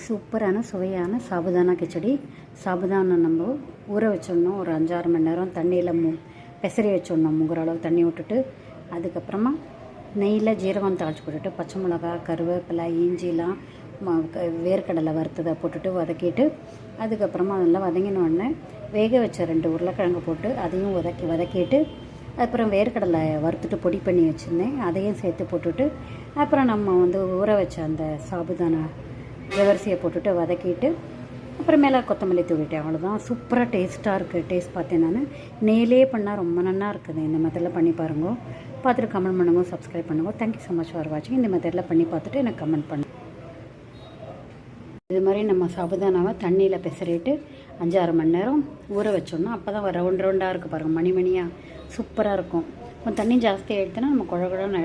சூப்பரான சுவையான சாபுதானா கிச்சடி. சாபுதானா நம்ம ஊற வச்சிடணும். ஒரு 5-6 மணி நேரம் தண்ணியில் பெசரி வச்சிடணும். முங்குற அளவு தண்ணி விட்டுட்டு, அதுக்கப்புறமா நெய்யில் ஜீரகம் தாளித்து போட்டுட்டு, பச்சை மிளகா, கருவேப்பிலை, இஞ்சிலாம் வேர்க்கடலை வறுத்ததை போட்டுட்டு வதக்கிட்டு, அதுக்கப்புறமா அதெல்லாம் வதங்கினோடனே வேக வச்ச 2 உருளைக்கிழங்கு போட்டு அதையும் வதக்கிட்டு, அப்புறம் வேர்க்கடலை வறுத்துட்டு பொடி பண்ணி வச்சுருந்தேன், அதையும் சேர்த்து போட்டுட்டு, அப்புறம் நம்ம ஊற வச்ச அந்த சாபுதானா ஜவரிசியை போட்டுட்டு வதக்கிட்டு, அப்புறமேலே கொத்தமல்லி தூவிட்டேன். அவ்வளோதான். சூப்பராக டேஸ்ட்டாக இருக்குது. டேஸ்ட் பார்த்தேன் நான். நெய்லே பண்ணால் ரொம்ப நல்லா இருக்குது. இந்த மெத்தடில் பண்ணி பாருங்க. பார்த்துட்டு கமெண்ட் பண்ணுங்க, சப்ஸ்கிரைப் பண்ணுங்க. தேங்க்யூ ஸோ மச் ஃபார் வாட்சிங். இந்த மெத்தடில் பண்ணி பார்த்துட்டு எனக்கு கமெண்ட் பண்ணுங்க. இது மாதிரி நம்ம சாபுதானாவை தண்ணியில் பெசரிட்டு 5-6 மணி நேரம் ஊற வச்சோம்னா அப்போ தான் ரவுண்டாக இருக்குது பாருங்கள், மணியாக சூப்பராக இருக்கும். கொஞ்சம் தண்ணி ஜாஸ்தியாக எடுத்தோன்னா நம்ம குழகுழன்னு